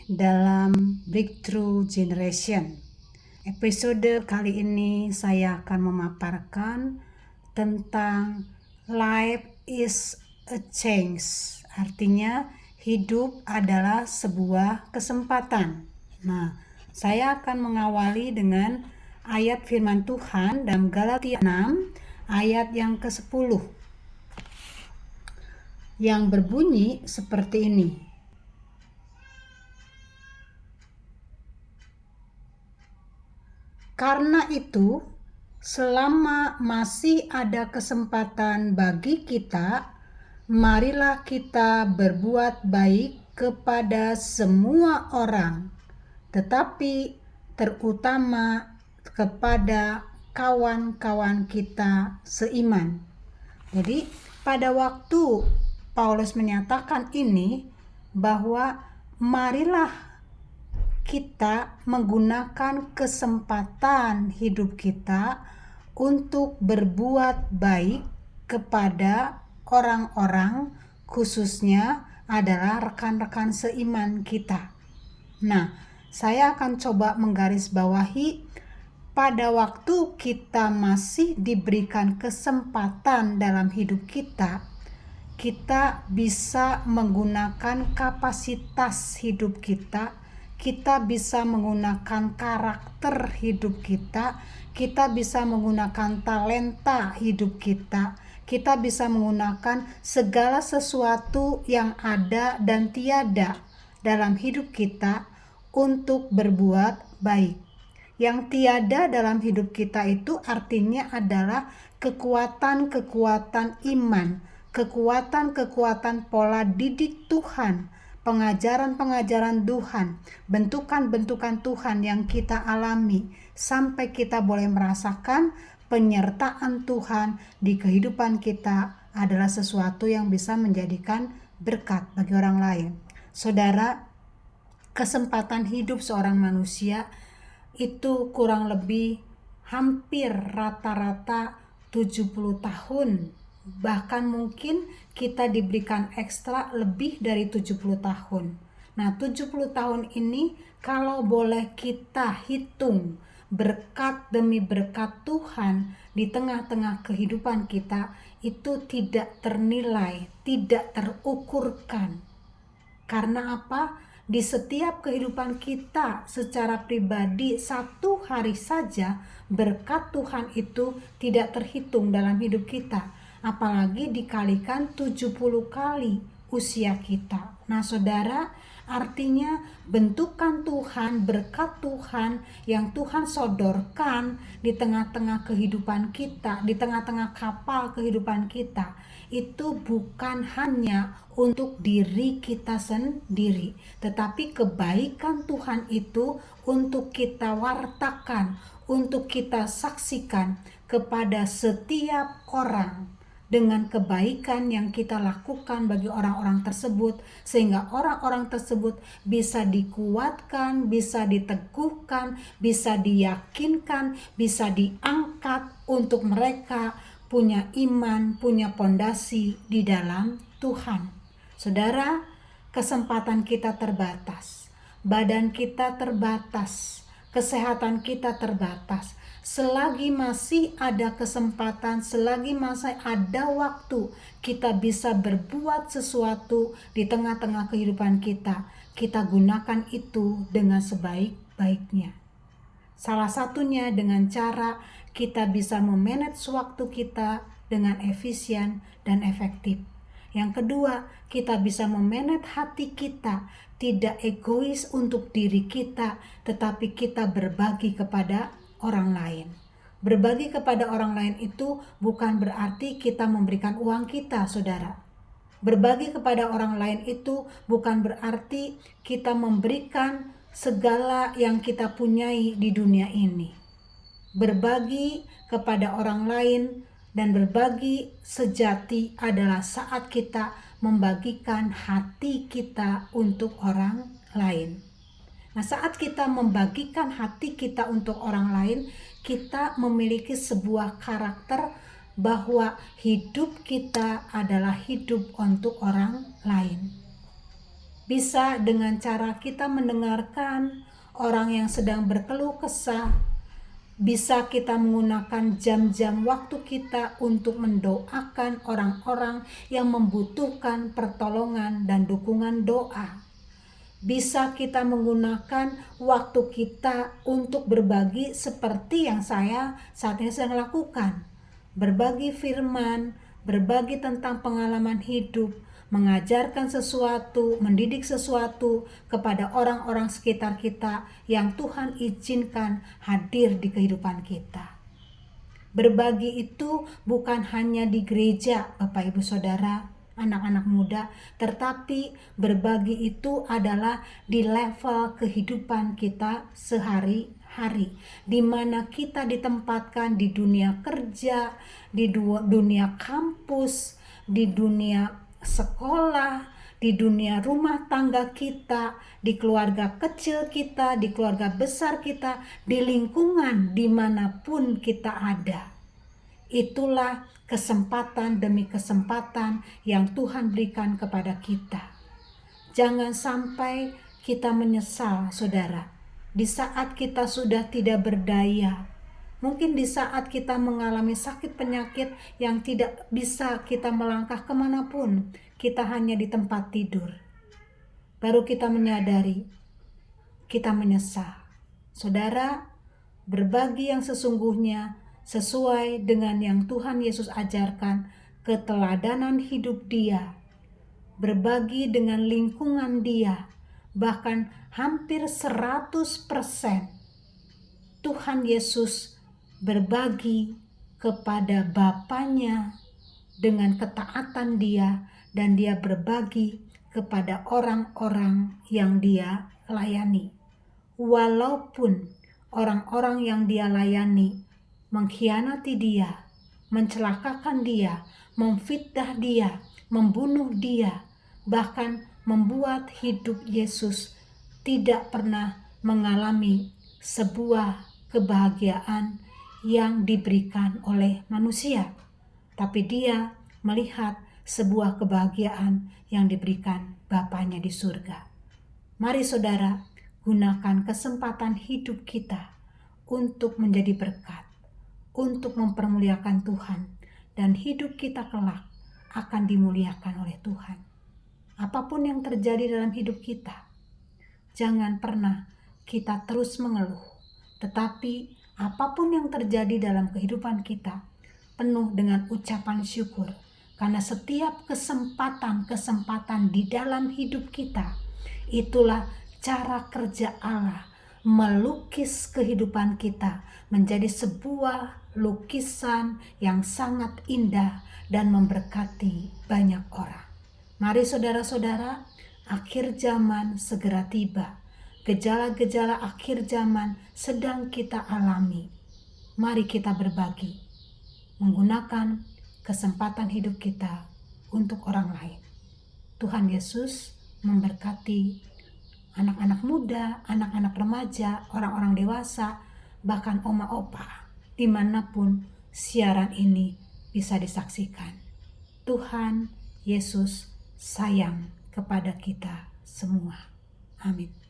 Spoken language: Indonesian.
dalam Breakthrough Generation. Episode kali ini saya akan memaparkan tentang life is a change. Artinya hidup adalah sebuah kesempatan. Nah, saya akan mengawali dengan ayat firman Tuhan dalam Galatia 6 ayat yang ke-10 yang berbunyi seperti ini. Karena itu, selama masih ada kesempatan bagi kita, marilah kita berbuat baik kepada semua orang, tetapi terutama kepada kawan-kawan kita seiman. Jadi, pada waktu Paulus menyatakan ini, bahwa marilah kita menggunakan kesempatan hidup kita untuk berbuat baik kepada orang-orang, khususnya adalah rekan-rekan seiman kita. Nah, saya akan coba menggarisbawahi pada waktu kita masih diberikan kesempatan dalam hidup kita, kita bisa menggunakan kapasitas hidup kita bisa menggunakan karakter hidup kita bisa menggunakan talenta hidup kita bisa menggunakan segala sesuatu yang ada dan tiada dalam hidup kita untuk berbuat baik. Yang tiada dalam hidup kita itu artinya adalah kekuatan-kekuatan iman, kekuatan-kekuatan pola didik Tuhan, pengajaran-pengajaran Tuhan, bentukan-bentukan Tuhan yang kita alami sampai kita boleh merasakan penyertaan Tuhan di kehidupan kita adalah sesuatu yang bisa menjadikan berkat bagi orang lain. Saudara, kesempatan hidup seorang manusia itu kurang lebih hampir rata-rata 70 tahun. Bahkan mungkin kita diberikan ekstra lebih dari 70 tahun. Nah, 70 tahun ini kalau boleh kita hitung berkat demi berkat Tuhan di tengah-tengah kehidupan kita, itu tidak ternilai, tidak terukurkan. Karena apa? Di setiap kehidupan kita secara pribadi, satu hari saja berkat Tuhan itu tidak terhitung dalam hidup kita. Apalagi dikalikan 70 kali usia kita. Nah, saudara, artinya bentukan Tuhan, berkat Tuhan yang Tuhan sodorkan di tengah-tengah kehidupan kita, di tengah-tengah kapal kehidupan kita, itu bukan hanya untuk diri kita sendiri, tetapi kebaikan Tuhan itu untuk kita wartakan, untuk kita saksikan kepada setiap orang, dengan kebaikan yang kita lakukan bagi orang-orang tersebut, sehingga orang-orang tersebut bisa dikuatkan, bisa diteguhkan, bisa diyakinkan, bisa diangkat untuk mereka punya iman, punya pondasi di dalam Tuhan. Saudara, kesempatan kita terbatas, badan kita terbatas, kesehatan kita terbatas. Selagi masih ada kesempatan, selagi masih ada waktu, kita bisa berbuat sesuatu di tengah-tengah kehidupan kita. Kita gunakan itu dengan sebaik-baiknya. Salah satunya dengan cara kita bisa memanage waktu kita dengan efisien dan efektif. Yang kedua, kita bisa memanage hati kita, tidak egois untuk diri kita, tetapi kita berbagi kepada orang lain. Berbagi kepada orang lain itu bukan berarti kita memberikan uang kita, saudara. Berbagi kepada orang lain itu bukan berarti kita memberikan segala yang kita punyai di dunia ini. Berbagi kepada orang lain dan berbagi sejati adalah saat kita membagikan hati kita untuk orang lain. Nah, saat kita membagikan hati kita untuk orang lain, kita memiliki sebuah karakter bahwa hidup kita adalah hidup untuk orang lain. Bisa dengan cara kita mendengarkan orang yang sedang berkeluh kesah. Bisa kita menggunakan jam-jam waktu kita untuk mendoakan orang-orang yang membutuhkan pertolongan dan dukungan doa. Bisa kita menggunakan waktu kita untuk berbagi seperti yang saya saat ini sedang lakukan. Berbagi firman, berbagi tentang pengalaman hidup, mengajarkan sesuatu, mendidik sesuatu kepada orang-orang sekitar kita yang Tuhan izinkan hadir di kehidupan kita. Berbagi itu bukan hanya di gereja, Bapak Ibu Saudara, anak-anak muda, tetapi berbagi itu adalah di level kehidupan kita sehari-hari, di mana kita ditempatkan di dunia kerja, di dunia kampus, di dunia sekolah, di dunia rumah tangga kita, di keluarga kecil kita, di keluarga besar kita, di lingkungan dimanapun kita ada. Itulah kesempatan demi kesempatan yang Tuhan berikan kepada kita. Jangan sampai kita menyesal, saudara, di saat kita sudah tidak berdaya. Mungkin di saat kita mengalami sakit penyakit yang tidak bisa kita melangkah kemanapun, kita hanya di tempat tidur. Baru kita menyadari, kita menyesal. Saudara, berbagi yang sesungguhnya sesuai dengan yang Tuhan Yesus ajarkan, keteladanan hidup Dia, berbagi dengan lingkungan Dia, bahkan hampir 100% Tuhan Yesus berbagi kepada Bapanya dengan ketaatan Dia, dan Dia berbagi kepada orang-orang yang Dia layani. Walaupun orang-orang yang Dia layani mengkhianati Dia, mencelakakan Dia, memfitnah Dia, membunuh Dia, bahkan membuat hidup Yesus tidak pernah mengalami sebuah kebahagiaan yang diberikan oleh manusia, tapi Dia melihat sebuah kebahagiaan yang diberikan Bapanya di surga. Mari saudara, gunakan kesempatan hidup kita untuk menjadi berkat, untuk mempermuliakan Tuhan, dan hidup kita kelak akan dimuliakan oleh Tuhan. Apapun yang terjadi dalam hidup kita, jangan pernah kita terus mengeluh, tetapi apapun yang terjadi dalam kehidupan kita, penuh dengan ucapan syukur, karena setiap kesempatan di dalam hidup kita, itulah cara kerja Allah melukis kehidupan kita menjadi sebuah lukisan yang sangat indah dan memberkati banyak orang. Mari saudara-saudara, akhir zaman segera tiba. Gejala-gejala akhir zaman sedang kita alami. Mari kita berbagi, menggunakan kesempatan hidup kita untuk orang lain. Tuhan Yesus memberkati anak-anak muda, anak-anak remaja, orang-orang dewasa, bahkan oma opa, dimanapun siaran ini bisa disaksikan. Tuhan Yesus sayang kepada kita semua. Amin.